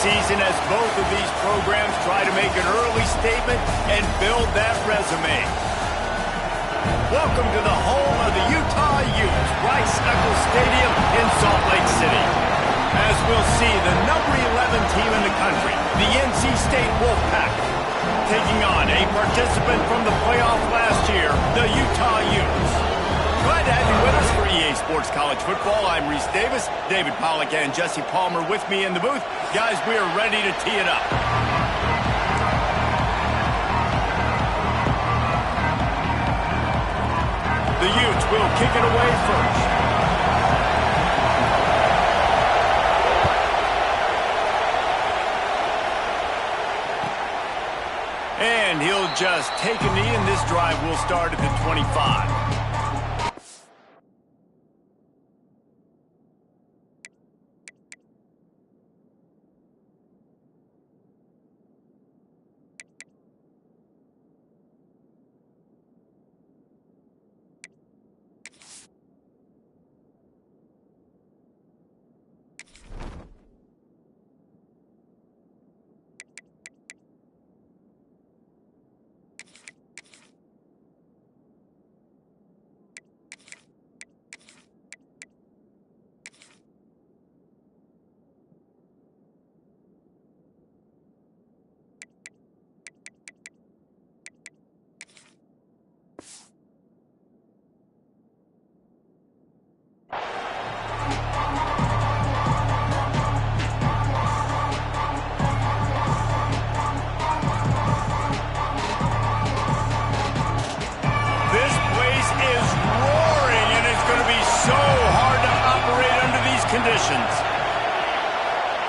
season as both of these programs try to make an early statement and build that resume. Welcome to the home of the Utah Utes, Rice-Eccles Stadium in Salt Lake City. As we'll see, the number 11 team in the country, the NC State Wolfpack, taking on a participant from the playoff last year, the Utah Utes. Glad to have you with us for EA Sports College Football. I'm Reese Davis, David Pollack and Jesse Palmer with me in the booth. Guys, we are ready to tee it up. The Utes will kick it away first. And he'll just take a knee, and this drive will start at the 25.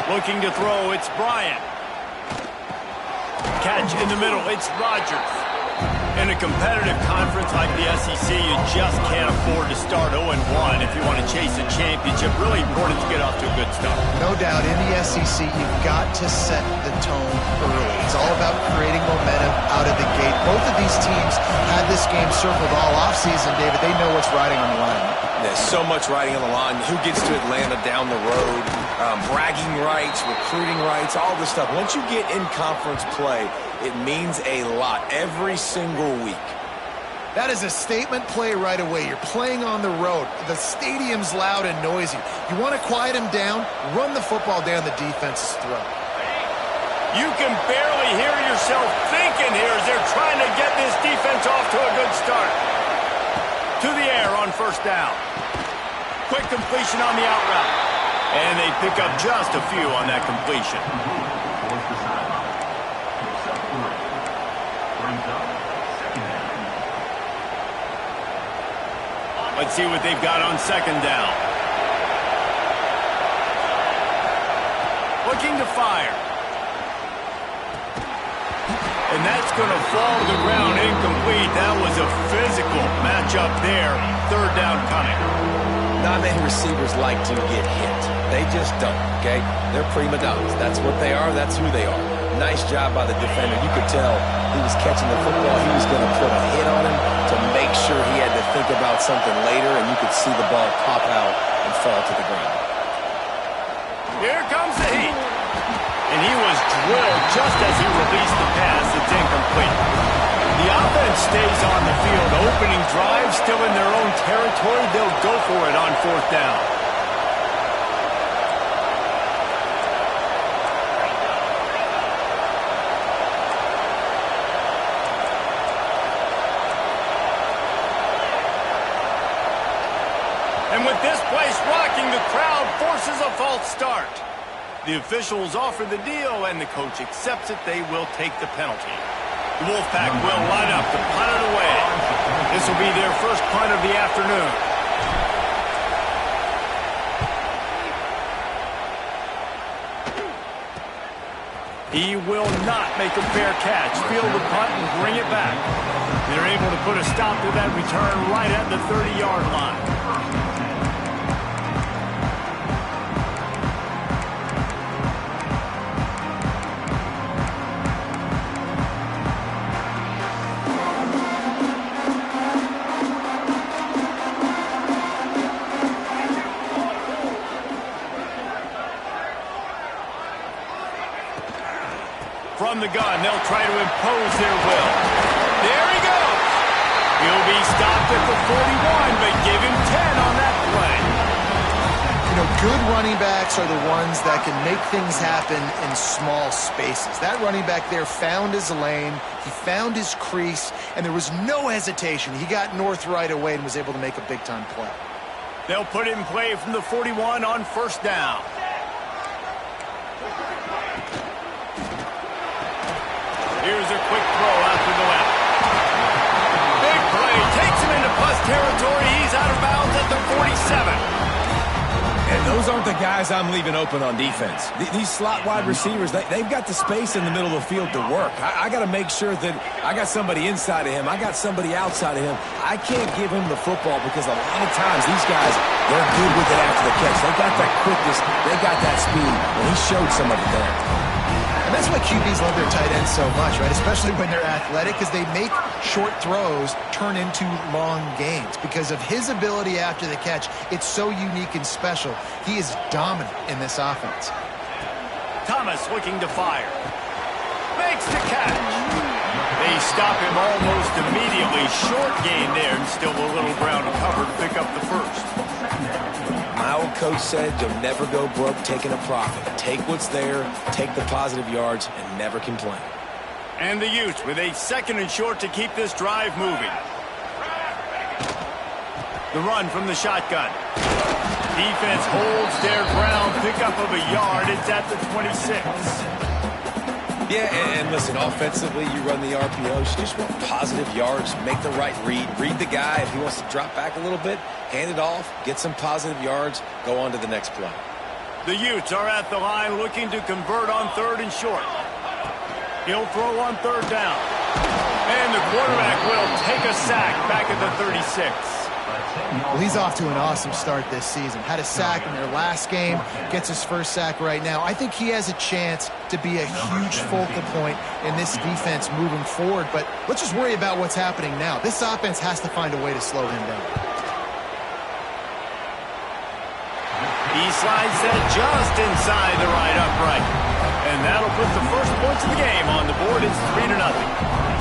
Looking to throw, it's Bryant. Catch in the middle, it's Rogers. In a competitive conference like the SEC, you just can't afford to start 0-1 if you want to chase a championship. Really important to get off to a good start. No doubt, in the SEC, you've got to set the tone early. It's all about creating momentum out of the gate. Both of these teams had this game circled all offseason, David. They know what's riding on the line. There's so much riding on the line. Who gets to Atlanta down the road? Bragging rights, recruiting rights, all this stuff. Once you get in conference play, it means a lot every single week. That is a statement play right away. You're playing on the road. The stadium's loud and noisy. You want to quiet them down, run the football down the defense's throat. You can barely hear yourself thinking here as they're trying to get this defense off to a good start. To the air on first down. Quick completion on the out route. And they pick up just a few on that completion. Let's see what they've got on second down. Looking to fire. And that's going to fall to the ground incomplete. That was a physical matchup there. Third down coming. Not many receivers like to get hit. They just don't, okay? They're prima donnas. That's what they are. That's who they are. Nice job by the defender. You could tell he was catching the football. He was going to put a hit on him to make sure he had to think about something later, and you could see the ball pop out and fall to the ground. Here comes the heat. And he was drilled just as he released the pass. It's incomplete. The offense stays on the field. Opening drive, still in their own territory. They'll go for it on fourth down. And with this place rocking, the crowd forces a false start. The officials offer the deal, and the coach accepts it. They will take the penalty. The Wolfpack will line up to punt it away. This will be their first punt of the afternoon. He will not make a fair catch. Field the punt and bring it back. They're able to put a stop to that return right at the 30-yard line. From the gun, they'll try to impose their will. There he goes. He'll be stopped at the 41, but give him 10 on that play. You know, good running backs are the ones that can make things happen in small spaces. That running back there found his lane, he found his crease, and there was no hesitation. He got north right away and was able to make a big-time play. They'll put it in play from the 41 on first down. Here's a quick throw out to the left. Big play, takes him into plus territory. He's out of bounds at the 47. And those aren't the guys I'm leaving open on defense. These slot wide receivers, they've got the space in the middle of the field to work. I got to make sure that I got somebody inside of him. I got somebody outside of him. I can't give him the football because a lot of times these guys, they're good with it after the catch. They got that quickness. They got that speed. And he showed some of it there. And that's why QBs love their tight ends so much, right? Especially when they're athletic, because they make short throws turn into long gains. Because of his ability after the catch, it's so unique and special. He is dominant in this offense. Thomas looking to fire. Makes the catch. They stop him almost immediately. Short gain there, and still a little ground to cover to pick up the first. My old coach said you'll never go broke taking a profit. Take what's there, take the positive yards, and never complain. And the Utes with a 2nd and short to keep this drive moving. The run from the shotgun. Defense holds their ground, pickup of a yard. It's at the 26. Yeah, and listen, offensively, you run the RPOs. You just want positive yards, make the right read the guy. If he wants to drop back a little bit, hand it off, get some positive yards, go on to the next play. The Utes are at the line looking to convert on 3rd and short. He'll throw on 3rd down. And the quarterback will take a sack back at the 36. Well, he's off to an awesome start this season. Had a sack in their last game, gets his first sack right now. I think he has a chance to be a huge focal point in this defense moving forward. But let's just worry about what's happening now. This offense has to find a way to slow him down. He slides that just inside the right upright. And that'll put the first points of the game on the board. It's 3-0.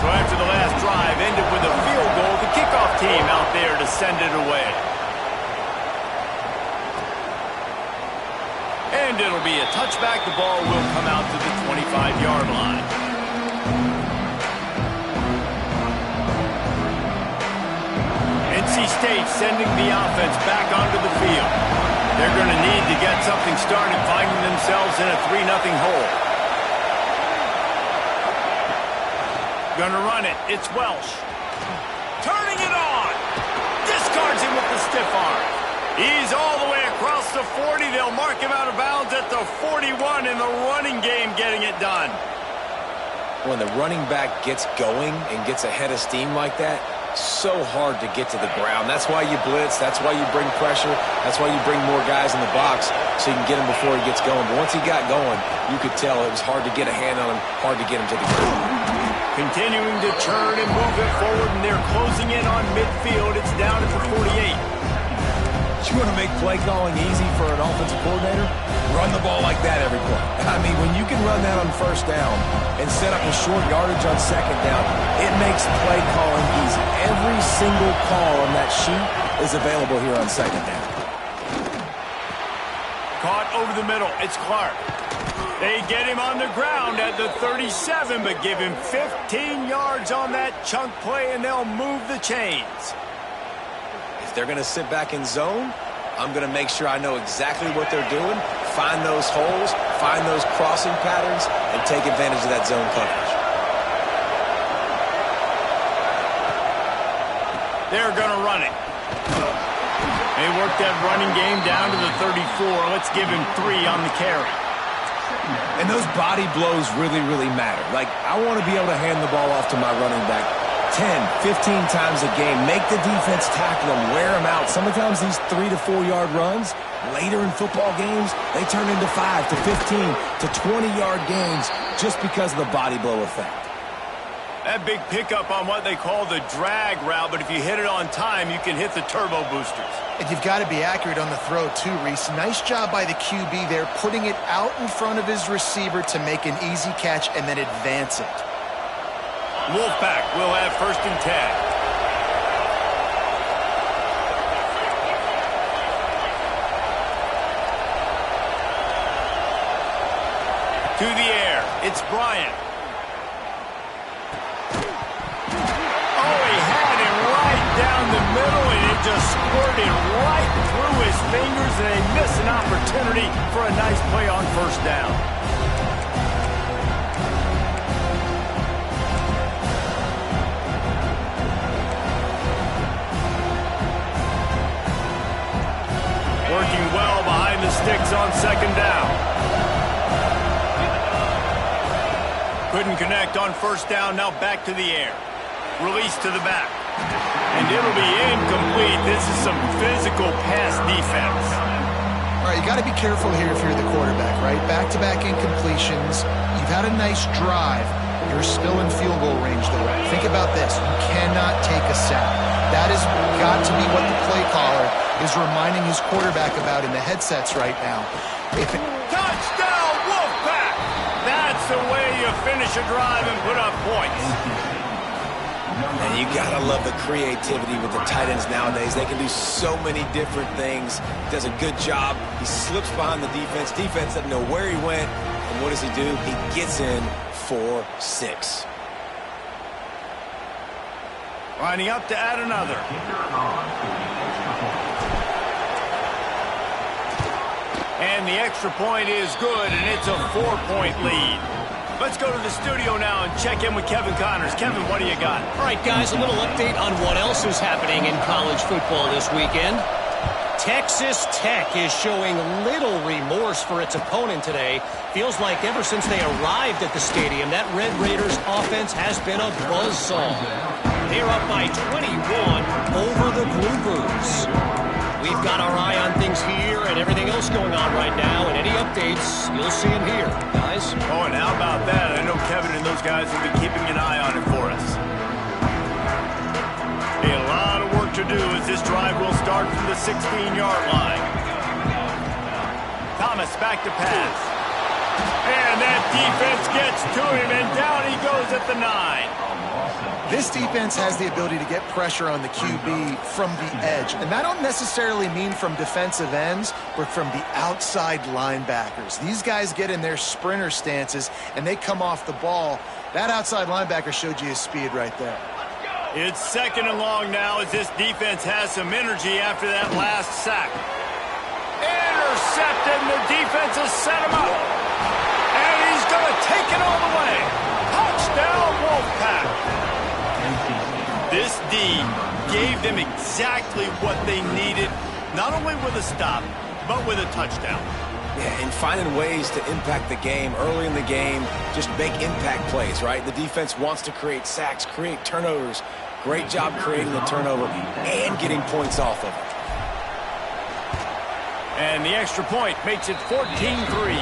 So after the last drive ended with a field goal, the kickoff team out there to send it away. And it'll be a touchback. The ball will come out to the 25-yard line. NC State sending the offense back onto the field. They're going to need to get something started, finding themselves in a 3-0 hole. Gonna run it. It's Welsh. Turning it on. Discards him with the stiff arm. He's all the way across the 40. They'll mark him out of bounds at the 41 in the running game, getting it done. When the running back gets going and gets ahead of steam like that, so hard to get to the ground. That's why you blitz. That's why you bring pressure. That's why you bring more guys in the box so you can get him before he gets going. But once he got going, you could tell it was hard to get a hand on him, hard to get him to the ground. Continuing to turn and move it forward, and they're closing in on midfield. It's down at the 48. You want to make play calling easy for an offensive coordinator? Run the ball like that every play. I mean, when you can run that on first down and set up a short yardage on second down, it makes play calling easy. Every single call on that sheet is available here on second down. Caught over the middle. It's Clark. They get him on the ground at the 37, but give him 15 yards on that chunk play, and they'll move the chains. If they're going to sit back in zone, I'm going to make sure I know exactly what they're doing, find those holes, find those crossing patterns, and take advantage of that zone coverage. They're going to run it. They work that running game down to the 34. Let's give him 3 on the carry. And those body blows really, really matter. Like, I want to be able to hand the ball off to my running back 10, 15 times a game. Make the defense tackle them, wear them out. Sometimes these 3 to 4 yard runs, later in football games, they turn into 5 to 15 to 20 yard gains just because of the body blow effect. That big pickup on what they call the drag route, but if you hit it on time, you can hit the turbo boosters. And you've got to be accurate on the throw too, Reese. Nice job by the QB there, putting it out in front of his receiver to make an easy catch and then advance it. Wolfpack will have 1st and 10. To the air, it's Bryant. Oh, he had it right down the middle, and it just squirted right through his fingers, and they miss an opportunity for a nice play on 1st down. Working well behind the sticks on 2nd down. Couldn't connect on 1st down, now back to the air. Release to the back. And it'll be incomplete. This is some physical pass defense. All right, you got to be careful here if you're the quarterback, right? Back-to-back incompletions. You've had a nice drive. You're still in field goal range, though. Think about this. You cannot take a sack. That has got to be what the play caller is reminding his quarterback about in the headsets right now. Touchdown, Wolfpack! That's the way you finish a drive and put up points. And you gotta love the creativity with the tight ends nowadays. They can do so many different things. Does a good job. He slips behind the defense. Defense doesn't know where he went. And what does he do? He gets in for 6. Lining up to add another. And the extra point is good, and it's a 4-point lead. Let's go to the studio now and check in with Kevin Connors. Kevin, what do you got? All right, guys, a little update on what else is happening in college football this weekend. Texas Tech is showing little remorse for its opponent today. Feels like ever since they arrived at the stadium, that Red Raiders offense has been a buzzsaw. They're up by 21 over the Bluebirds. We've got our eye on things here and everything else going on right now, and any updates, you'll see them here, guys. Oh, and how about that? I know Kevin and those guys will be keeping an eye on it for us. A lot of work to do as this drive will start from the 16-yard line. Thomas back to pass. And that defense gets to him, and down he goes at the 9. This defense has the ability to get pressure on the QB from the edge. And that don't necessarily mean from defensive ends, but from the outside linebackers. These guys get in their sprinter stances, and they come off the ball. That outside linebacker showed you his speed right there. It's 2nd and long now as this defense has some energy after that last sack. Intercepted, and the defense has set him up. And he's going to take it all the way. Touchdown, Wolfpack. This D gave them exactly what they needed, not only with a stop, but with a touchdown. Yeah, and finding ways to impact the game early in the game, just make impact plays, right? The defense wants to create sacks, create turnovers. Great job creating the turnover and getting points off of it. And the extra point makes it 14-3.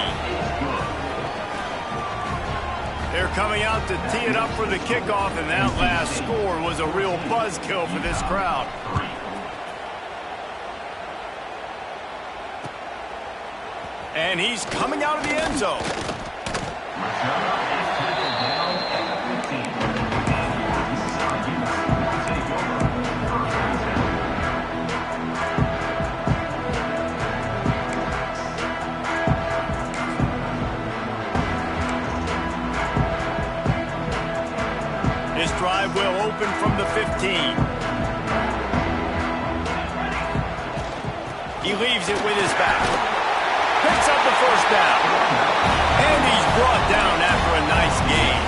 They're coming out to tee it up for the kickoff, and that last score was a real buzzkill for this crowd. And he's coming out of the end zone. This drive will open from the 15. He leaves it with his back. Picks up the 1st down. And he's brought down after a nice gain.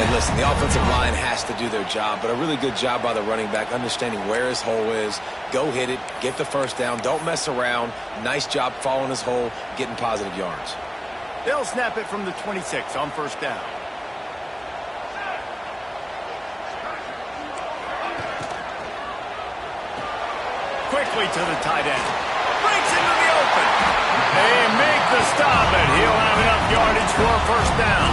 And listen, the offensive line has to do their job, but a really good job by the running back, understanding where his hole is. Go hit it, get the 1st down, don't mess around. Nice job following his hole, getting positive yards. They'll snap it from the 26 on 1st down. Quickly to the tight end. Breaks into the open. They make the stop, and he'll have enough yardage for a 1st down.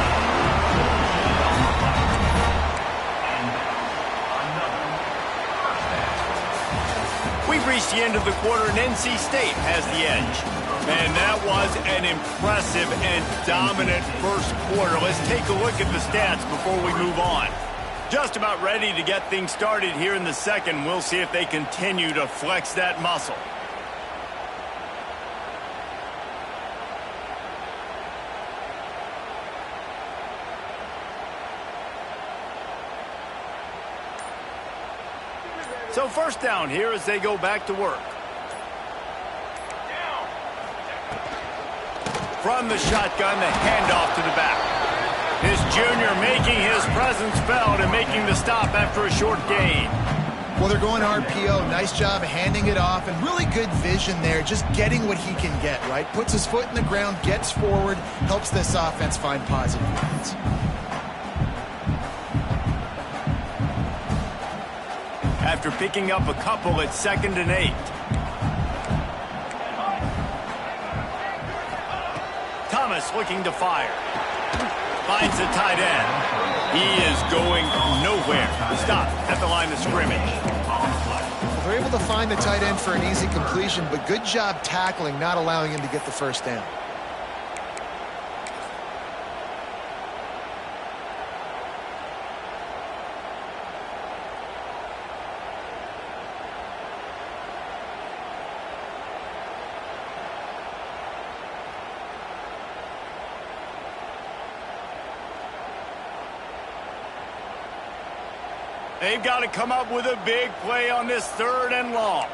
We've reached the end of the quarter, and NC State has the edge. Man, that was an impressive and dominant first quarter. Let's take a look at the stats before we move on. Just about ready to get things started here in the second. We'll see if they continue to flex that muscle. So first down here as they go back to work. From the shotgun, the handoff to the back. This junior making his presence felt and making the stop after a short gain. Well, they're going RPO. Nice job handing it off, and really good vision there, just getting what he can get, right? Puts his foot in the ground, gets forward, helps this offense find positive points. After picking up a couple, it's 2nd and 8. Thomas looking to fire. Finds the tight end. He is going nowhere. Stop at the line of scrimmage. Well, they're able to find the tight end for an easy completion, but good job tackling, not allowing him to get the first down. They've got to come up with a big play on this 3rd and long.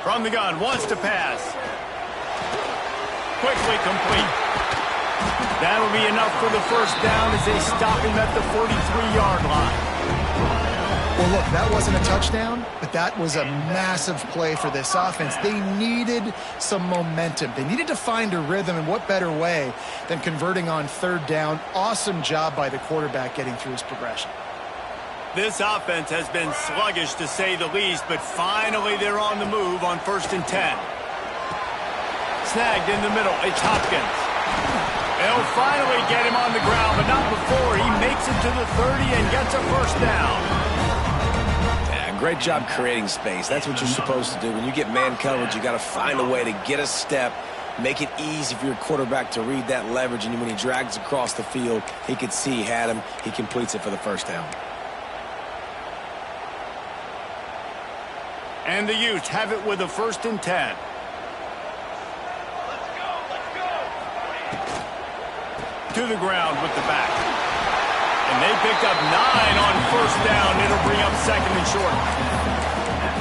From the gun, wants to pass. Quickly complete. That'll be enough for the first down as they stop him at the 43-yard line. Well, look, that wasn't a touchdown, but that was a massive play for this offense. They needed some momentum. They needed to find a rhythm, and what better way than converting on 3rd down. Awesome job by the quarterback getting through his progression. This offense has been sluggish, to say the least, but finally they're on the move on 1st and 10. Snagged in the middle. It's Hopkins. They'll finally get him on the ground, but not before he makes it to the 30 and gets a first down. Great job creating space. That's what you're supposed to do. When you get man coverage, you got to find a way to get a step, make it easy for your quarterback to read that leverage, and when he drags across the field, he could see he had him. He completes it for the first down. And the Utes have it with a 1st and 10. To the ground with the back. And they picked up 9 on 1st down. It'll bring up 2nd and short.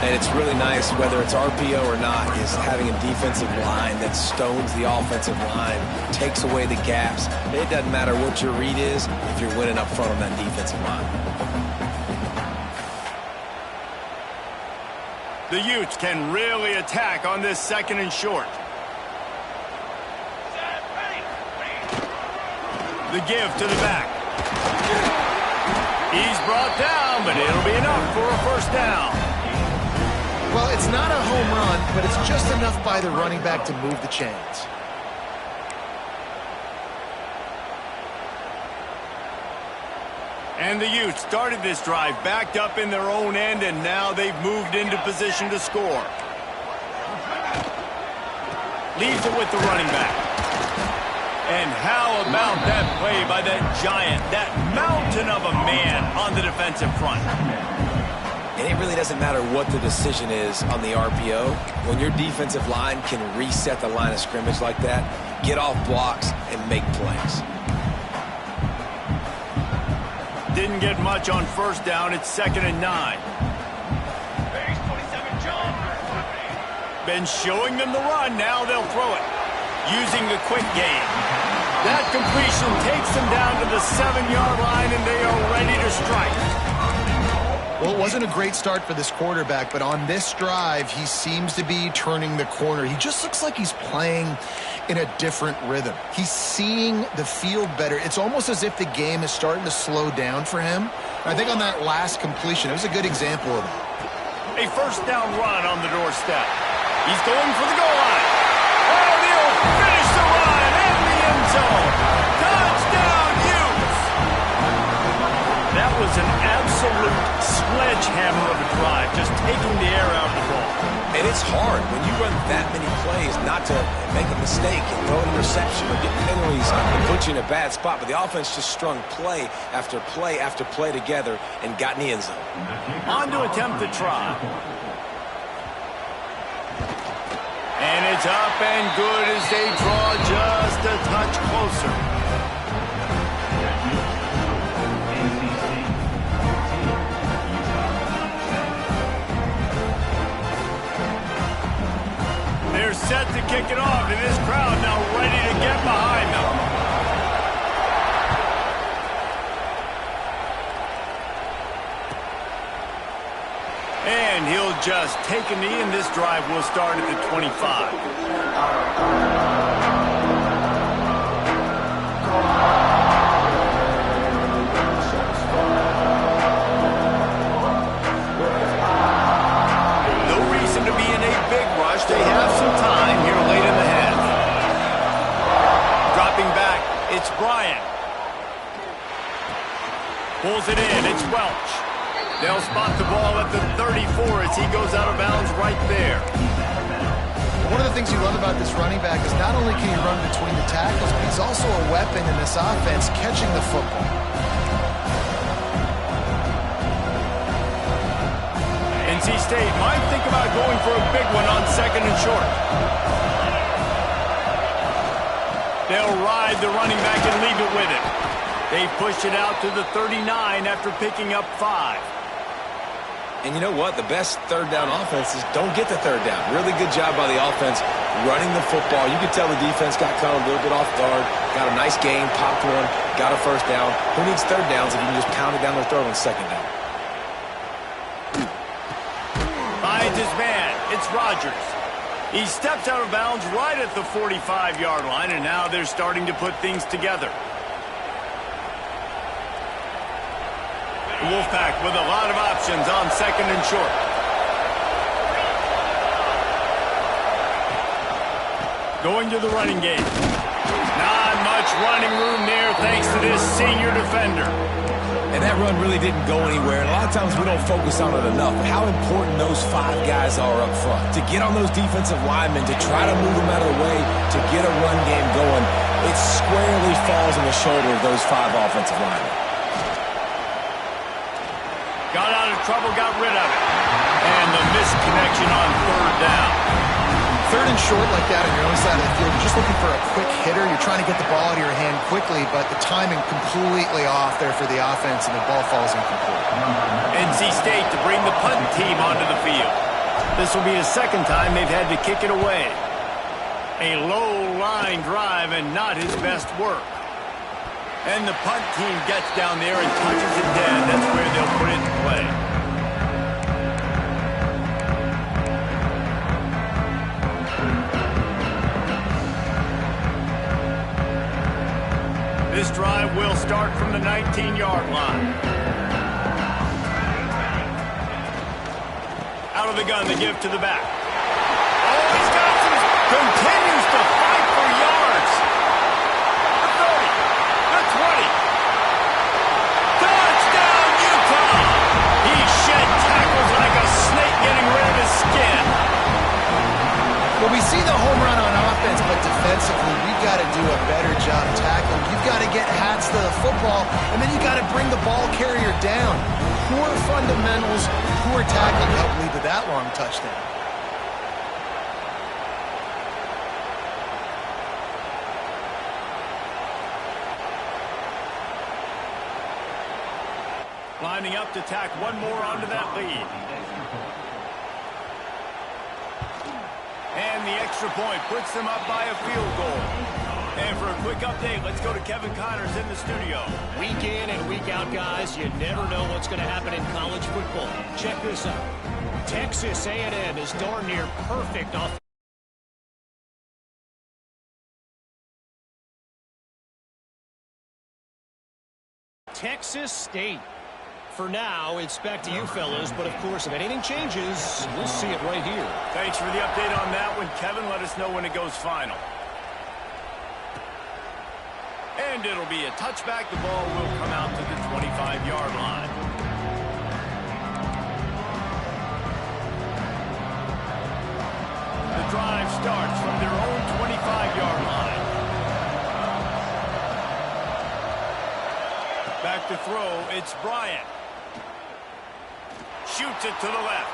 And it's really nice, whether it's RPO or not, is having a defensive line that stones the offensive line, takes away the gaps. It doesn't matter what your read is if you're winning up front on that defensive line. The Utes can really attack on this 2nd and short. The give to the back. He's brought down, but it'll be enough for a first down. Well, it's not a home run, but it's just enough by the running back to move the chains. And the Utes started this drive backed up in their own end, and now they've moved into position to score. Leaves it with the running back. And how about that play by that giant, that mountain of a man on the defensive front? And it really doesn't matter what the decision is on the RPO. When your defensive line can reset the line of scrimmage like that, get off blocks and make plays. Didn't get much on first down. It's 2nd and 9. Been showing them the run. Now they'll throw it. Using the quick game. That completion takes them down to the 7-yard line, and they are ready to strike. Well, it wasn't a great start for this quarterback, but on this drive, he seems to be turning the corner. He just looks like he's playing in a different rhythm. He's seeing the field better. It's almost as if the game is starting to slow down for him. I think on that last completion, it was a good example of that. A first down run on the doorstep. He's going for the goal line. And he'll finish the run in the end zone. Touchdown, Utes! That was an absolute sledgehammer of a drive, just taking the air out of the ball. And it's hard when you run that many plays not to make a mistake and throw an interception or get penalties and put you in a bad spot. But the offense just strung play after play after play together and got in the end zone. On to attempt the try. And it's up and good as they draw just a touch closer. They're set to kick it off, and this crowd now ready to get behind them. And he'll just take a knee, and this drive will start at the 25. No reason to be in a big rush. They have some time here late in the half. Dropping back, it's Bryant. Pulls it in, it's Welch. They'll spot the ball at the 34 as he goes out of bounds right there. One of the things you love about this running back is not only can he run between the tackles, but he's also a weapon in this offense catching the football. NC State might think about going for a big one on 2nd and short. They'll ride the running back and leave it with it. They push it out to the 39 after picking up 5. And you know what? The best third down offenses don't get the third down. Really good job by the offense running the football. You could tell the defense got caught a little bit off guard. Got a nice game, popped one, got a first down. Who needs third downs if you can just pound it down their throat on 2nd down? Finds his man. It's Rodgers. He steps out of bounds right at the 45-yard line, and now they're starting to put things together. Wolfpack with a lot of options on 2nd and short. Going to the running game. Not much running room there thanks to this senior defender. And that run really didn't go anywhere. And a lot of times we don't focus on it enough. But how important those 5 guys are up front. To get on those defensive linemen, to try to move them out of the way, to get a run game going, it squarely falls on the shoulder of those 5 offensive linemen. Got out of trouble, got rid of it. And the misconnection on 3rd down. 3rd and short like that on your own side of the field, you're just looking for a quick hitter. You're trying to get the ball out of your hand quickly, but the timing completely off there for the offense, and the ball falls incomplete. NC State to bring the punt team onto the field. This will be the 2nd time they've had to kick it away. A low-line drive and not his best work. And the punt team gets down there and touches it dead. That's where they'll put it in play. This drive will start from the 19-yard line. Out of the gun, the give to the back. Oh, he's got some... Continues to fight for yards. The 30. The 20. Touchdown, Utah! He shed tackles like a snake getting rid of his skin. Well, we see the home run on offense, but defensively, we've got to do a better job tackling. You've got to get hats to the football, and then you've got to bring the ball carrier down. Poor fundamentals, poor tackling helped lead to that long touchdown. Lining up to tack one more onto that lead. And the extra point puts them up by a field goal. And for a quick update, let's go to Kevin Connors in the studio. Week in and week out, guys, you never know what's going to happen in college football. Check this out. Texas A&M is darn near perfect off. Texas State. For now, it's back to you fellas, but of course, if anything changes, we'll see it right here. Thanks for the update on that one, Kevin. Let us know when it goes final. And it'll be a touchback. The ball will come out to the 25-yard line. starts from their own 25-yard line. Back to throw, it's Bryant. Shoots it to the left.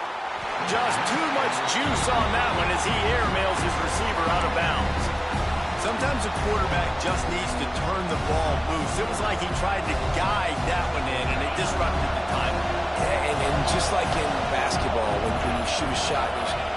Just too much juice on that one as he airmails his receiver out of bounds. Sometimes a quarterback just needs to turn the ball loose. It was like he tried to guide that one in, and it disrupted the timing. And just like in basketball, when you shoot a shot,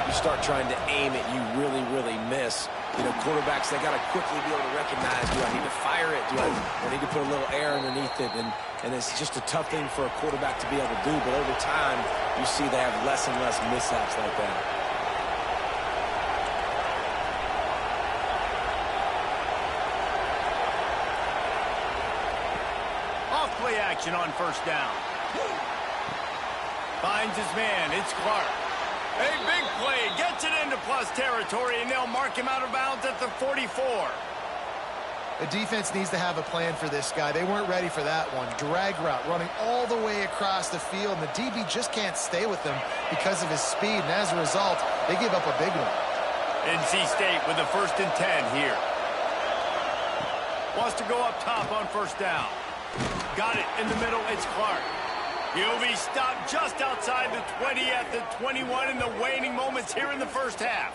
you start trying to aim it, you really, really miss. You know, quarterbacks, they got to quickly be able to recognize, do I need to fire it? Do I need to put a little air underneath it? And it's just a tough thing for a quarterback to be able to do. But over time, you see they have less and less mishaps like that. Off-play action on first down. Finds his man. It's Clark. A big play. Gets it into plus territory, and they'll mark him out of bounds at the 44. The defense needs to have a plan for this guy. They weren't ready for that one. Drag route running all the way across the field, and the DB just can't stay with him because of his speed, and as a result, they give up a big one. NC State with the 1st and 10 here. Wants to go up top on first down. Got it in the middle. It's Clark. He'll be stopped just outside the 20 at the 21 in the waning moments here in the first half.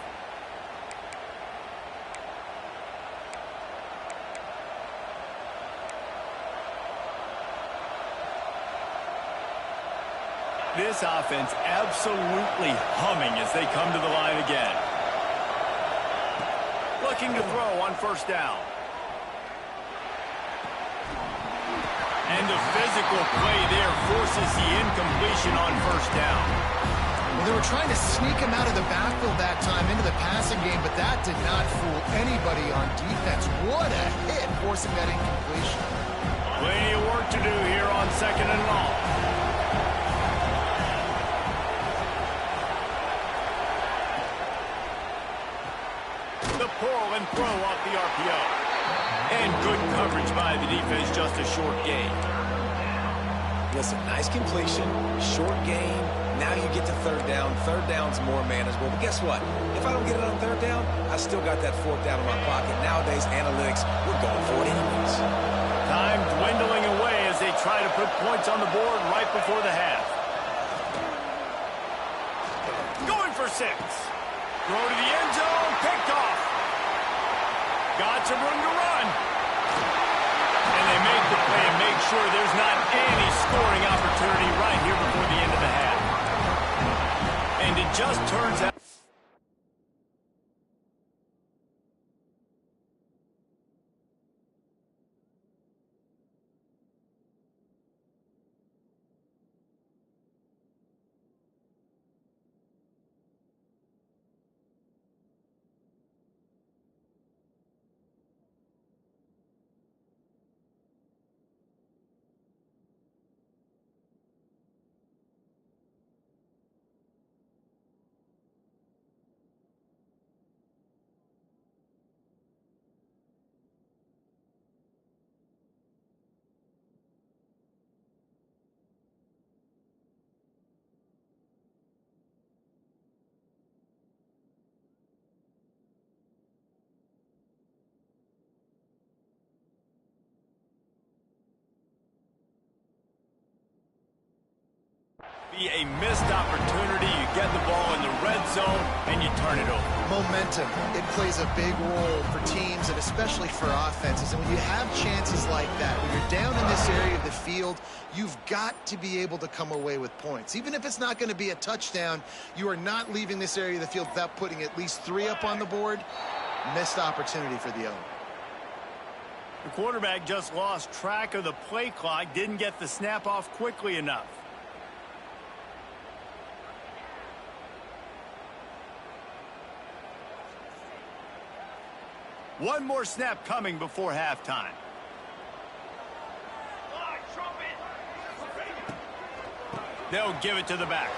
This offense absolutely humming as they come to the line again. Looking to throw on first down. And the physical play there forces the incompletion on first down. Well, they were trying to sneak him out of the backfield that time into the passing game, but that did not fool anybody on defense. What a hit, forcing that incompletion. Plenty of work to do here on 2nd and long. The pull and throw off the RPO. And good coverage by the defense, just a short gain. Listen, nice completion, short gain. Now you get to third down. Third down's more manageable. But guess what? If I don't get it on third down, I still got that 4th down in my pocket. Nowadays, analytics, we're going for it anyways. Time dwindling away as they try to put points on the board right before the half. Going for 6. Throw to the end zone, picked off. Got some room to run. And they make the play and make sure there's not any scoring opportunity right here before the end of the half. And it just turns out. A missed opportunity. You get the ball in the red zone and you turn it over. Momentum, it plays a big role for teams and especially for offenses. And when you have chances like that, when you're down in this area of the field, you've got to be able to come away with points. Even if it's not going to be a touchdown, you are not leaving this area of the field without putting at least 3 up on the board. Missed opportunity for the owner. The quarterback just lost track of the play clock, didn't get the snap off quickly enough. One more snap coming before halftime. They'll give it to the back.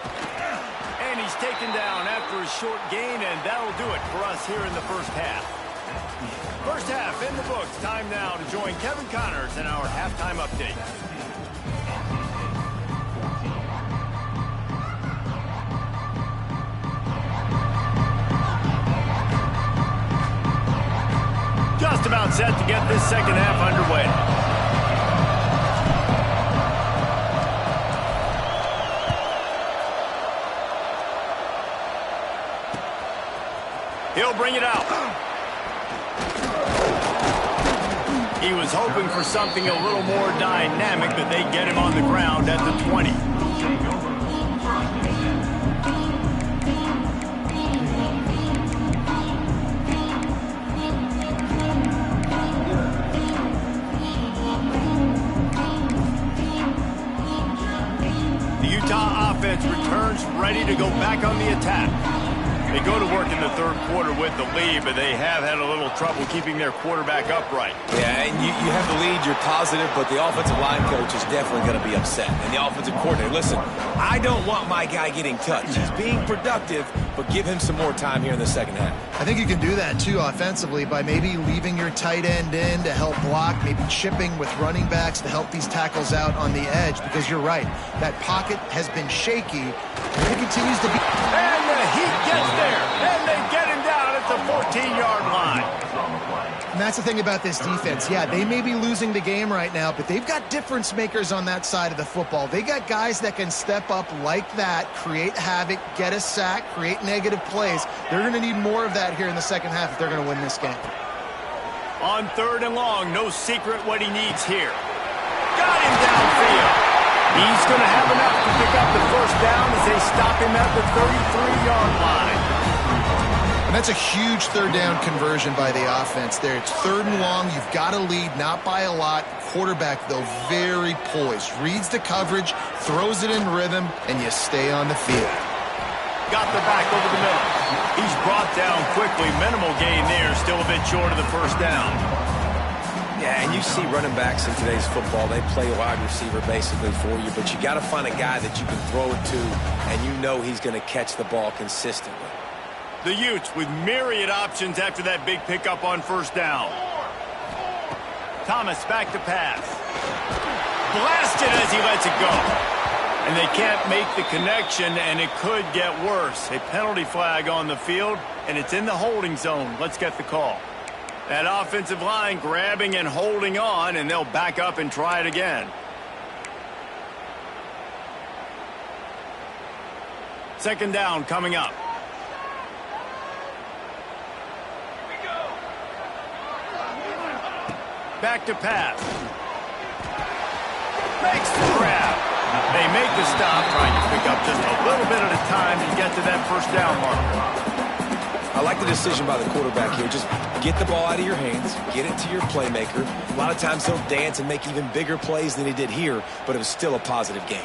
And he's taken down after a short gain, and that'll do it for us here in the first half. First half in the books. Time now to join Kevin Connors in our halftime update. just about set to get this second half underway. He'll bring it out. He was hoping for something a little more dynamic, but they get him on the ground at the 20. The Utah offense returns ready to go back on the attack. They go to work in the third quarter with the lead, but they have had a little trouble keeping their quarterback upright. Yeah, and you have the lead, you're positive, but the offensive line coach is definitely going to be upset. And the offensive coordinator, listen, I don't want my guy getting touched. He's being productive, but give him some more time here in the second half. I think you can do that, too, offensively, by maybe leaving your tight end in to help block, maybe chipping with running backs to help these tackles out on the edge, because you're right. That pocket has been shaky, and it continues to be... And the Heat gets there, and they get him down at the 14-yard line. And that's the thing about this defense. Yeah, they may be losing the game right now, but they've got difference makers on that side of the football. They got guys that can step up like that, create havoc, get a sack, create negative plays. They're going to need more of that here in the second half if they're going to win this game. On 3rd and long, no secret what he needs here. Got him downfield. He's going to have enough to pick up the first down as they stop him at the 33-yard line. And that's a huge third down conversion by the offense there. It's 3rd and long. You've got a lead, not by a lot. Quarterback, though, very poised. Reads the coverage, throws it in rhythm, and you stay on the field. Got the back over the middle. He's brought down quickly. Minimal gain there. Still a bit short of the first down. Yeah, and you see running backs in today's football, they play wide receiver basically for you, but you got to find a guy that you can throw it to, and you know he's going to catch the ball consistently. The Utes with myriad options after that big pickup on first down. Thomas back to pass. Blasted as he lets it go. And they can't make the connection, and it could get worse. A penalty flag on the field, and it's in the holding zone. Let's get the call. That offensive line grabbing and holding on, and they'll back up and try it again. Second down coming up. Back to pass. Makes the grab. They make the stop, trying to pick up just a little bit at a time to get to that first down marker. I like the decision by the quarterback here. Just get the ball out of your hands, get it to your playmaker. A lot of times he'll dance and make even bigger plays than he did here, but it was still a positive game.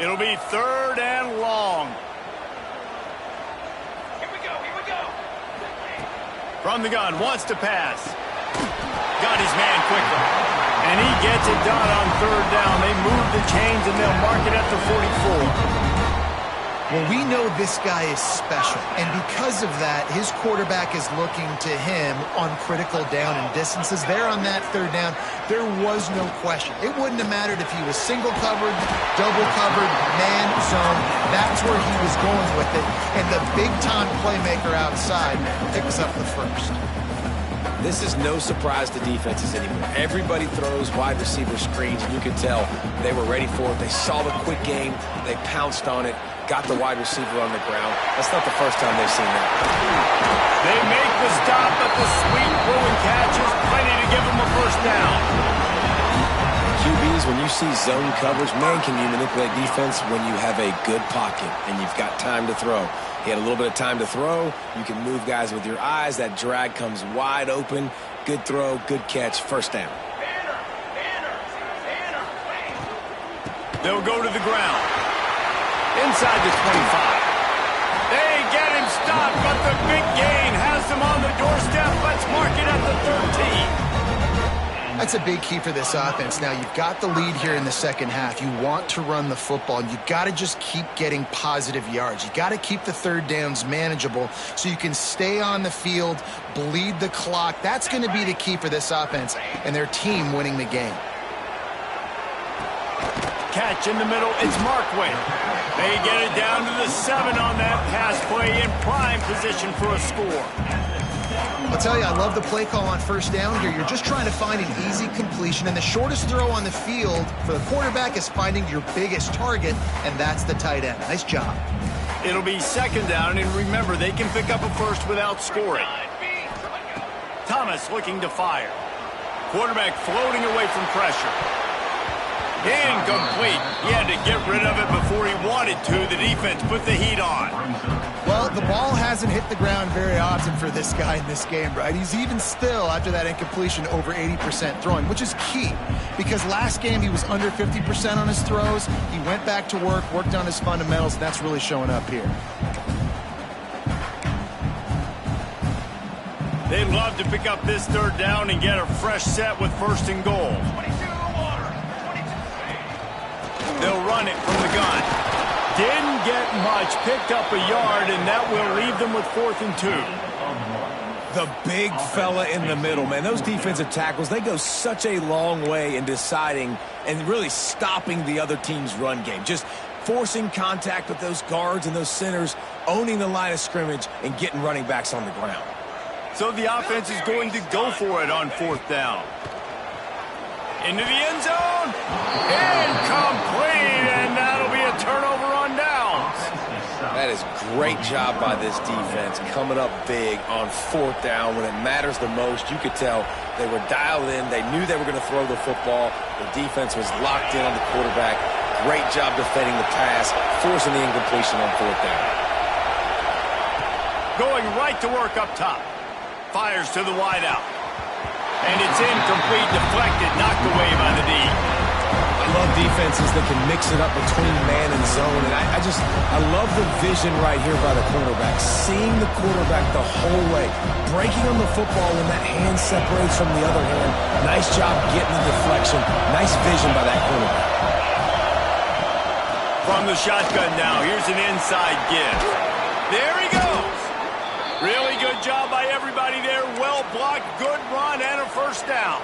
It'll be 3rd and long. Here we go. From the gun, wants to pass. Got his man quickly. And he gets it done on 3rd down. They move the chains and they'll mark it at the 44. Well, we know this guy is special, and because of that, his quarterback is looking to him on critical down and distances. There on that 3rd down, there was no question. It wouldn't have mattered if he was single covered, double covered, man zone. That's where he was going with it, and the big-time playmaker outside picks up the first. This is no surprise to defenses anymore. Everybody throws wide receiver screens, and you can tell they were ready for it. They saw the quick game. They pounced on it, got the wide receiver on the ground. That's not the first time they've seen that. They make the stop, but the sweet throwing catch is plenty to give them a first down. QBs, when you see zone coverage, man, can you manipulate defense when you have a good pocket and you've got time to throw. He had a little bit of time to throw. You can move guys with your eyes. That drag comes wide open. Good throw, good catch, first down. They'll go to the ground. Inside the 25. They get him stopped, but the big gain has them on the doorstep. Let's mark it at the 13. That's a big key for this offense. Now, you've got the lead here in the second half. You want to run the football, and you've got to just keep getting positive yards. You've got to keep the 3rd downs manageable so you can stay on the field, bleed the clock. That's going to be the key for this offense and their team winning the game. catch in the middle. It's Markway. They get it down to the 7 on that pass play in prime position for a score. I'll tell you, I love the play call on first down here. You're just trying to find an easy completion, and the shortest throw on the field for the quarterback is finding your biggest target, and that's the tight end. Nice job. It'll be second down, and remember, they can pick up a first without scoring. Thomas looking to fire. Quarterback floating away from pressure. Incomplete. He had to get rid of it before he wanted to. The defense put the heat on. Well, the ball hasn't hit the ground very often for this guy in this game, right? He's even still, after that incompletion, over 80% throwing, which is key. Because last game, he was under 50% on his throws. He went back to work, worked on his fundamentals, and that's really showing up here. They'd love to pick up this third down and get a fresh set with first and goal. They'll run it from the gun. Didn't get much, picked up a yard, and that will leave them with 4th and 2. The big fella in the middle, man. Those defensive tackles, they go such a long way in deciding and really stopping the other team's run game. Just forcing contact with those guards and those centers, owning the line of scrimmage, and getting running backs on the ground. So the offense is going to go for it on 4th down. Into the end zone. Incomplete, and that'll be a turnover on downs. That is great job by this defense, coming up big on 4th down when it matters the most. You could tell they were dialed in. They knew they were going to throw the football. The defense was locked in on the quarterback. Great job defending the pass, forcing the incompletion on 4th down. Going right to work up top. Fires to the wideout. And it's incomplete, deflected, knocked away by the D. I love defenses that can mix it up between man and zone. And I love the vision right here by the cornerback. Seeing the quarterback the whole way. Breaking on the football when that hand separates from the other hand. Nice job getting the deflection. Nice vision by that cornerback. From the shotgun now, here's an inside give. There he goes. Really good job by everybody there. Well blocked, good run, and a first down.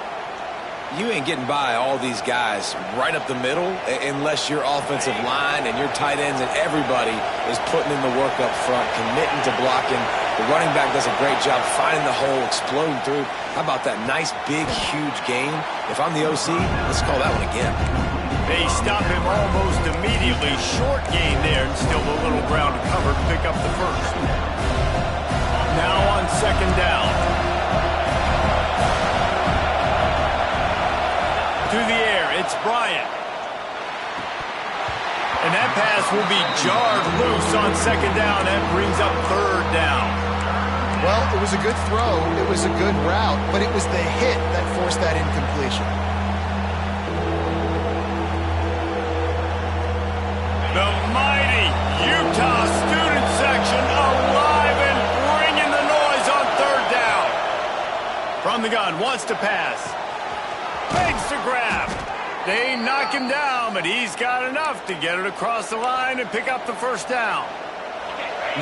You ain't getting by all these guys right up the middle unless your offensive line and your tight ends and everybody is putting in the work up front, committing to blocking. The running back does a great job finding the hole, exploding through. How about that nice, big, huge gain? If I'm the OC, let's call that one again. They stop him almost immediately. Short gain there, and still a little ground to cover to pick up the first. Now on second down. To the air, it's Bryant. And that pass will be jarred loose on second down. That brings up third down. Well, it was a good throw. It was a good route, but it was the hit that forced that incompletion. The mighty Utah student section alive and bringing the noise on third down. From the gun, wants to pass. Begs to grab. They knock him down, but he's got enough to get it across the line and pick up the first down.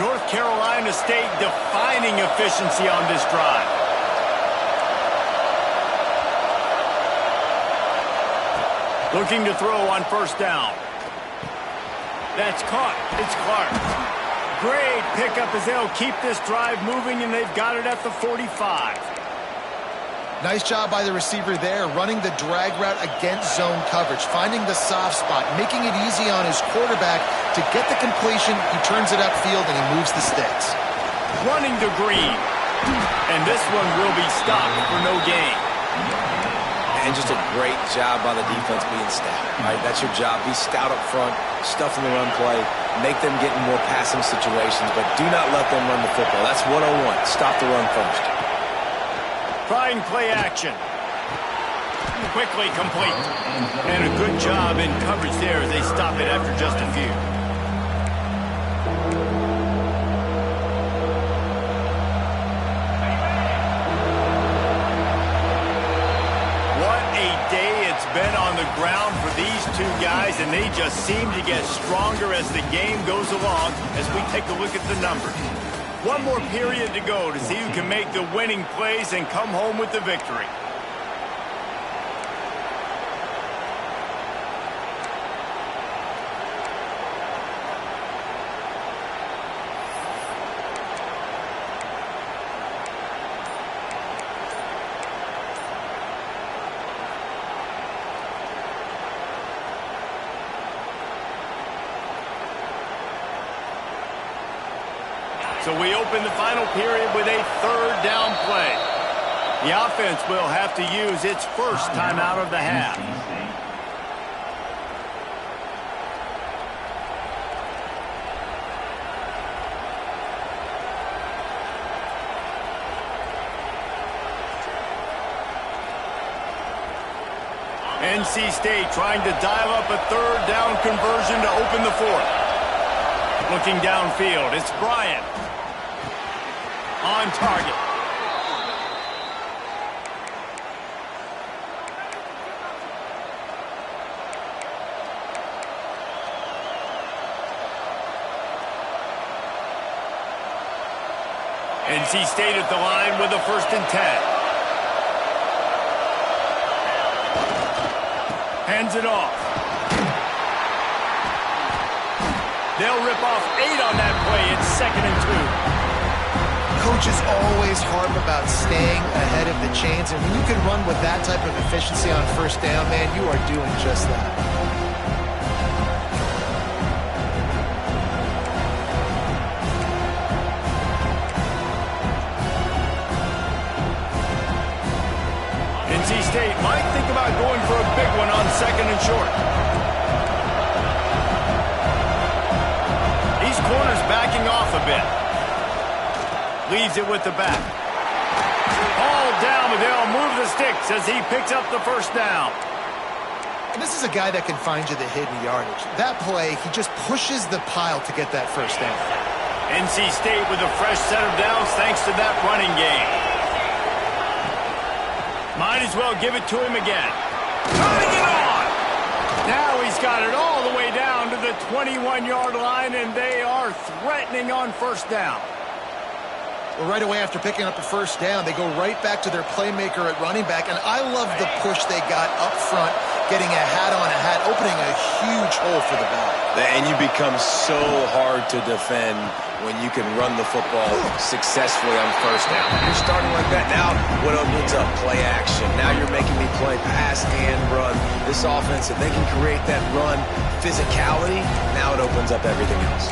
North Carolina State defining efficiency on this drive. Looking to throw on first down. That's caught. It's Clark. Great pickup as they'll keep this drive moving, and they've got it at the 45. Nice job by the receiver there, running the drag route against zone coverage, finding the soft spot, making it easy on his quarterback to get the completion. He turns it upfield, and he moves the sticks. Running to Green. And this one will be stopped for no gain. And just a great job by the defense being stout. Right? That's your job. Be stout up front, stuff in the run play, make them get in more passing situations, but do not let them run the football. That's 101. Stop the run first. Trying play action. Quickly complete. And a good job in coverage there as they stop it after just a few. What a day it's been on the ground for these two guys, and they just seem to get stronger as the game goes along as we take a look at the numbers. One more period to go to see who can make the winning plays and come home with the victory. So we open the final period with a third down play. The offense will have to use its first timeout of the half. NC State trying to dial up a third down conversion to open the fourth. Looking downfield, it's Bryant. On target. NC State at the line with a 1st and 10. Hands it off. They'll rip off 8 on that play. It's 2nd and 2. Coaches always harp about staying ahead of the chains, and when you can run with that type of efficiency on 1st down, man, you are doing just that. NC State might think about going for a big one on 2nd and short. These corners backing off a bit. Leaves it with the back. All down, but they'll move the sticks as he picks up the 1st down. And this is a guy that can find you the hidden yardage. That play, he just pushes the pile to get that 1st down. NC State with a fresh set of downs thanks to that running game. Might as well give it to him again. Cutting it on! Now he's got it all the way down to the 21-yard line, and they are threatening on 1st down. Well, right away after picking up the 1st down, they go right back to their playmaker at running back, and I love the push they got up front, getting a hat on a hat, opening a huge hole for the back. And you become so hard to defend when you can run the football successfully on 1st down. You're starting like that. Now what opens up? Play action. Now you're making me play pass and run. This offense, if they can create that run physicality, now it opens up everything else.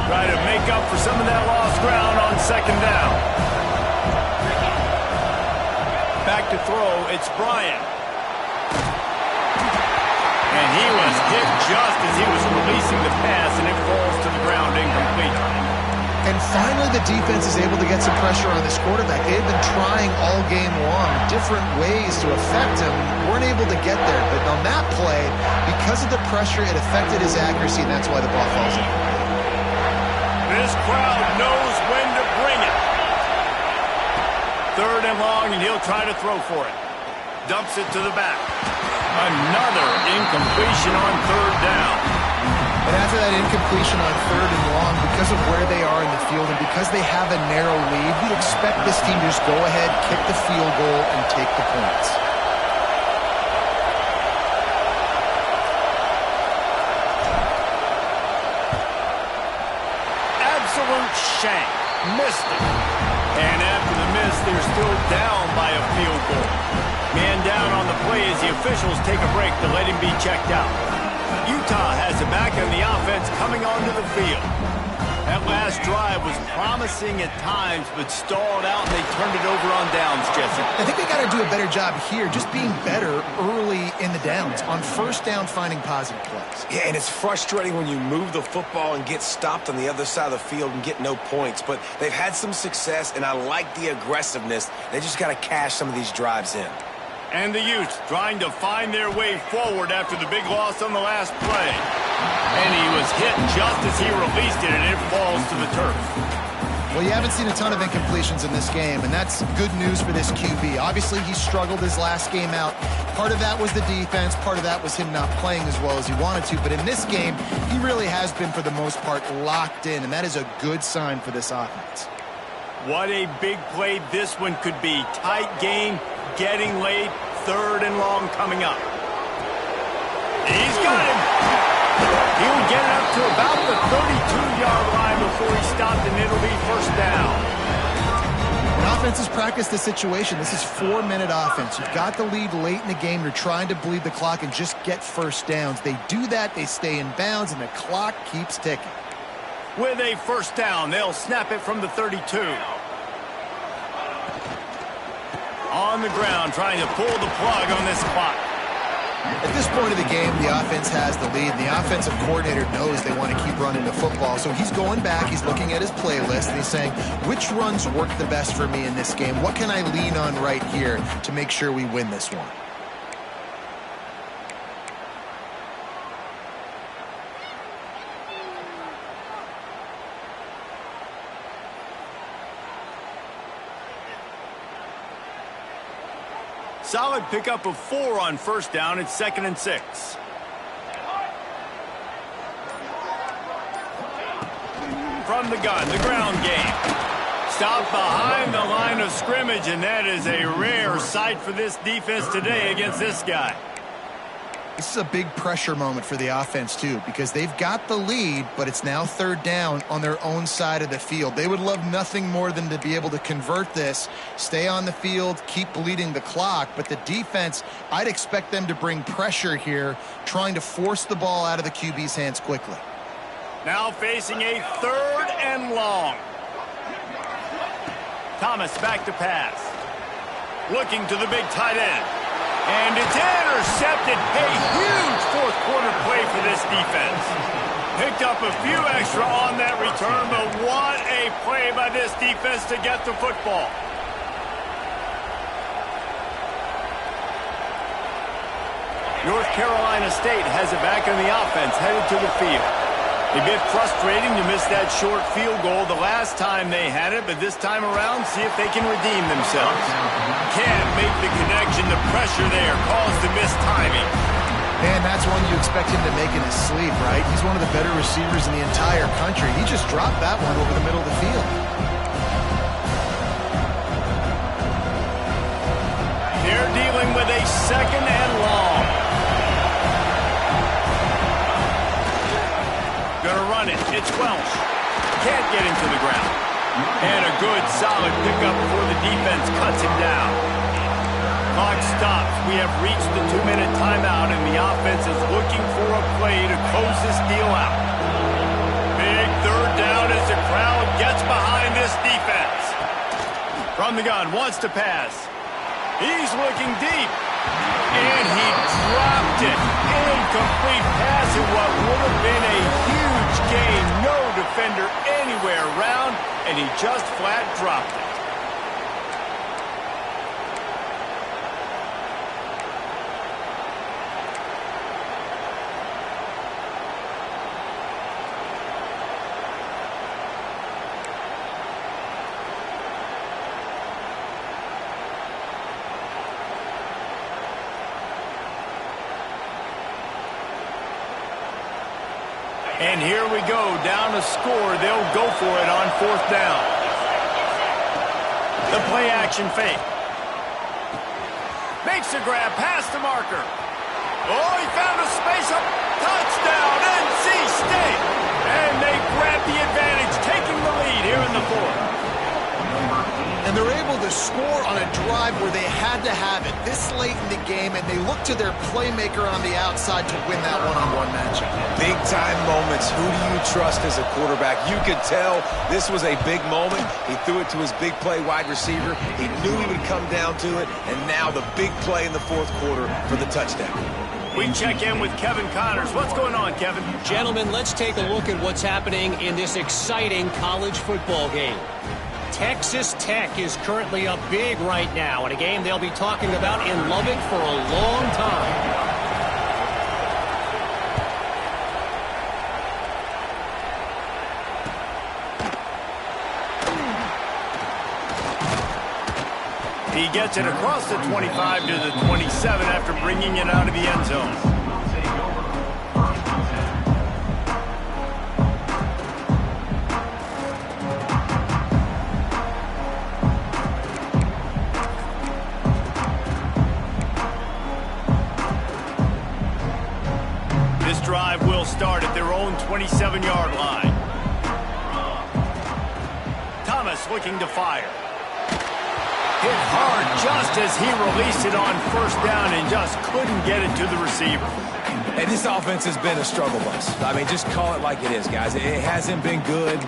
Try to make up for some of that lost ground on 2nd down. Back to throw, it's Bryant. And he was hit just as he was releasing the pass, and it falls to the ground incomplete. And finally, the defense is able to get some pressure on this quarterback. They've been trying all game long different ways to affect him. Weren't able to get there, but on that play, because of the pressure, it affected his accuracy, and that's why the ball falls in. This crowd knows when to bring it. 3rd and long, and he'll try to throw for it. Dumps it to the back. Another incompletion on 3rd down. And after that incompletion on 3rd and long, because of where they are in the field and because they have a narrow lead, you'd expect this team to just go ahead, kick the field goal, and take the points. Absolute shank. Missed it. And after the miss, they're still down by a field goal. Man down on the play as the officials take a break to let him be checked out. Utah has it back, and the offense coming onto the field. That last drive was promising at times, but stalled out, and they turned it over on downs, Jesse. I think they got to do a better job here, just being better early in the downs. On 1st down, finding positive plays. Yeah, and it's frustrating when you move the football and get stopped on the other side of the field and get no points. But they've had some success, and I like the aggressiveness. They just got to cash some of these drives in. And the Utes trying to find their way forward after the big loss on the last play. And he was hit just as he released it, and it falls to the turf. Well, you haven't seen a ton of incompletions in this game, and that's good news for this QB. Obviously, he struggled his last game out. Part of that was the defense. Part of that was him not playing as well as he wanted to. But in this game, he really has been, for the most part, locked in, and that is a good sign for this offense. What a big play this one could be. Tight game, getting late, 3rd and long coming up. He's got him. He'll get it up to about the 32-yard line before he stopped, and it'll be 1st down. Not offense has practiced this situation. This is 4-minute offense. You've got the lead late in the game. You're trying to bleed the clock and just get first downs. They do that, they stay in bounds, and the clock keeps ticking. With a first down, they'll snap it from the 32. On the ground, trying to pull the plug on this clock. At this point of the game, the offense has the lead, and the offensive coordinator knows they want to keep running the football. So he's going back, he's looking at his playlist, and he's saying, which runs work the best for me in this game? What can I lean on right here to make sure we win this one? Solid pickup of 4 on first down. It's 2nd and 6. From the gun, the ground game. Stopped behind the line of scrimmage, and that is a rare sight for this defense today against this guy. This is a big pressure moment for the offense, too, because they've got the lead, but it's now 3rd down on their own side of the field. They would love nothing more than to be able to convert this, stay on the field, keep bleeding the clock. But the defense, I'd expect them to bring pressure here, trying to force the ball out of the QB's hands quickly. Now facing a 3rd and long. Thomas back to pass. Looking to the big tight end. And it's intercepted. A huge fourth-quarter play for this defense. Picked up a few extra on that return, but what a play by this defense to get the football. North Carolina State has it back on the offense, headed to the field. A bit frustrating to miss that short field goal the last time they had it, but this time around, see if they can redeem themselves. Can't make the connection. The pressure there caused the missed timing. Man, that's one you expect him to make in his sleep, right? He's one of the better receivers in the entire country. He just dropped that one over the middle of the field. They're dealing with a 2nd and long. Gonna run it. It's Welsh. Can't get into the ground. And a good, solid pickup before the defense cuts him down. Clock stops. We have reached the 2-minute timeout, and the offense is looking for a play to close this deal out. Big 3rd down as the crowd gets behind this defense. From the gun, wants to pass. He's looking deep. And he dropped it. Incomplete pass in what would have been a huge gain. No defender anywhere around, and he just flat dropped it. And here we go, down a score. They'll go for it on 4th down. The play action fake. Makes a grab past the marker. Oh, he found a space up. Touchdown, NC State. And they grab the advantage, taking the lead here in the 4th. And they're able to score on a drive where they had to have it this late in the game, and they look to their playmaker on the outside to win that one-on-one matchup. Big-time moments. Who do you trust as a quarterback? You could tell this was a big moment. He threw it to his big play wide receiver. He knew he would come down to it, and now the big play in the 4th quarter for the touchdown. We check in with Kevin Connors. What's going on, Kevin? Gentlemen, let's take a look at what's happening in this exciting college football game. Texas Tech is currently up big right now in a game they'll be talking about in Lubbock for a long time. He gets it across the 25 to the 27 after bringing it out of the end zone. This drive will start at their own 27-yard line. Thomas looking to fire. Hit hard just as he released it on first down and just couldn't get it to the receiver. And this offense has been a struggle bus. I mean, just call it like it is, guys. It hasn't been good,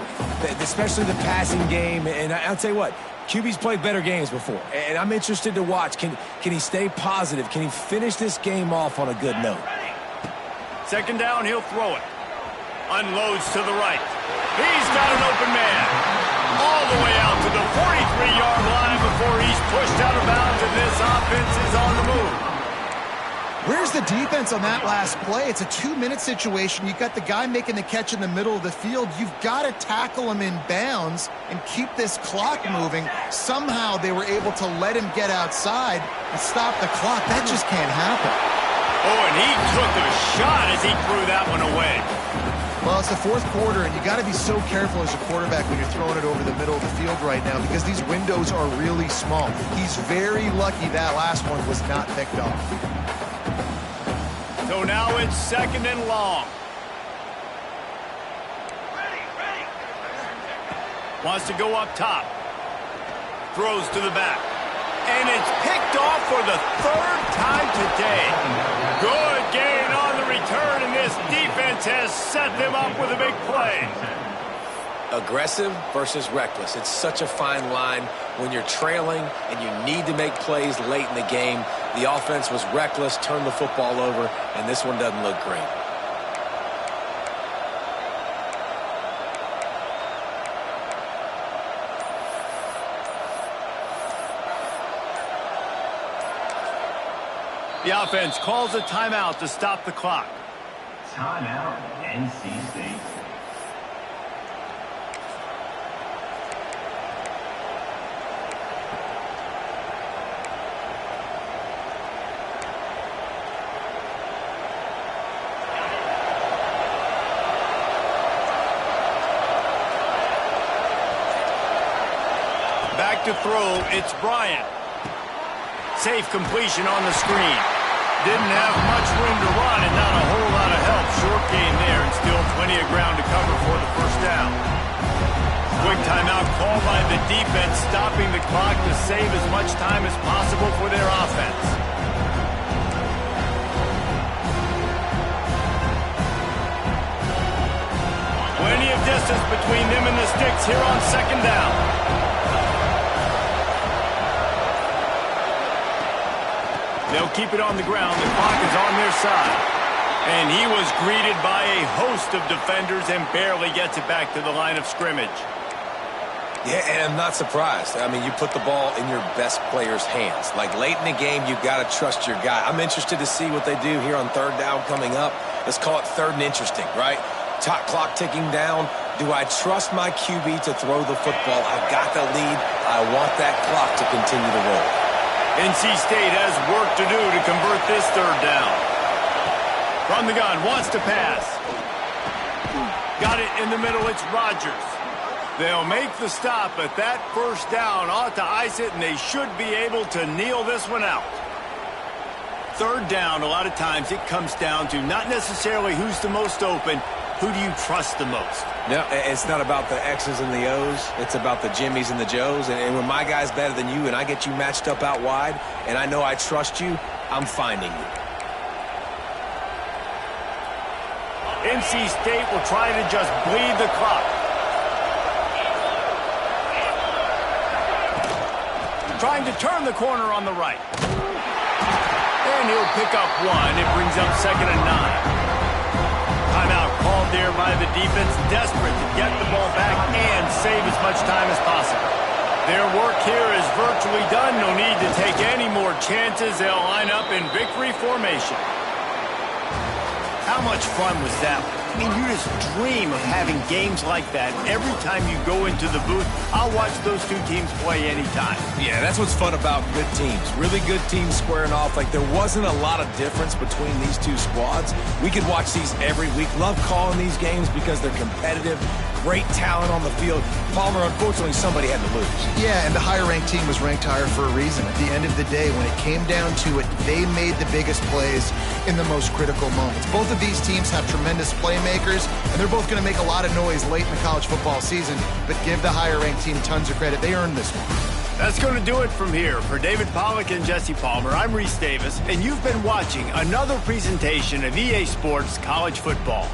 especially the passing game. And I'll tell you what, QB's played better games before. And I'm interested to watch. Can he stay positive? Can he finish this game off on a good note? Second down, he'll throw it. Unloads to the right. He's got an open man. All the way out to the 43-yard line before he's pushed out of bounds, and this offense is on the move. Where's the defense on that last play? It's a 2-minute situation. You got the guy making the catch in the middle of the field. You've got to tackle him in bounds and keep this clock moving. Somehow they were able to let him get outside and stop the clock. That just can't happen. Oh, and he took a shot as he threw that one away. Well, it's the fourth quarter, and you got to be so careful as a quarterback when you're throwing it over the middle of the field right now because these windows are really small. He's very lucky that last one was not picked off. So now it's second and long. Wants to go up top. Throws to the back. And it's picked off for the third time today. Good gain on the return, and this defense has set them up with a big play. Aggressive versus reckless. It's such a fine line when you're trailing and you need to make plays late in the game. The offense was reckless, turned the football over, and this one doesn't look great. The offense calls a timeout to stop the clock. Timeout, NC State. Back to throw, it's Bryant. Safe completion on the screen. Didn't have much room to run and not a whole lot of help. Short gain there and still plenty of ground to cover for the first down. Quick timeout called by the defense, stopping the clock to save as much time as possible for their offense. Plenty of distance between them and the sticks here on second down. They'll keep it on the ground. The clock is on their side. And he was greeted by a host of defenders and barely gets it back to the line of scrimmage. Yeah, and I'm not surprised. I mean, you put the ball in your best player's hands. Like, late in the game, you've got to trust your guy. I'm interested to see what they do here on third down coming up. Let's call it third and interesting, right? Top clock ticking down. Do I trust my QB to throw the football? I've got the lead. I want that clock to continue to roll. NC State has work to do to convert this third down. From the gun, wants to pass. Got it in the middle, it's Rodgers. They'll make the stop, but that first down ought to ice it, and they should be able to kneel this one out. Third down, a lot of times it comes down to not necessarily who's the most open, who do you trust the most? No, it's not about the X's and the O's. It's about the Jimmies and the Joes. And when my guy's better than you and I get you matched up out wide and I know I trust you, I'm finding you. NC State will try to just bleed the clock. Trying to turn the corner on the right. And he'll pick up one. It brings up second and 9. Timeout called there by the defense, desperate to get the ball back and save as much time as possible. Their work here is virtually done. No need to take any more chances. They'll line up in victory formation. How much fun was that? I mean, you just dream of having games like that. Every time you go into the booth, I'll watch those two teams play anytime. Yeah, that's what's fun about good teams. Really good teams squaring off. Like, there wasn't a lot of difference between these two squads. We could watch these every week. Love calling these games because they're competitive. Great talent on the field. Palmer, unfortunately, somebody had to lose. Yeah, and the higher-ranked team was ranked higher for a reason. At the end of the day, when it came down to it, they made the biggest plays in the most critical moments. Both of these teams have tremendous playmakers, and they're both going to make a lot of noise late in the college football season, but give the higher-ranked team tons of credit. They earned this one. That's going to do it from here. For David Pollack and Jesse Palmer, I'm Reese Davis, and you've been watching another presentation of EA Sports College Football.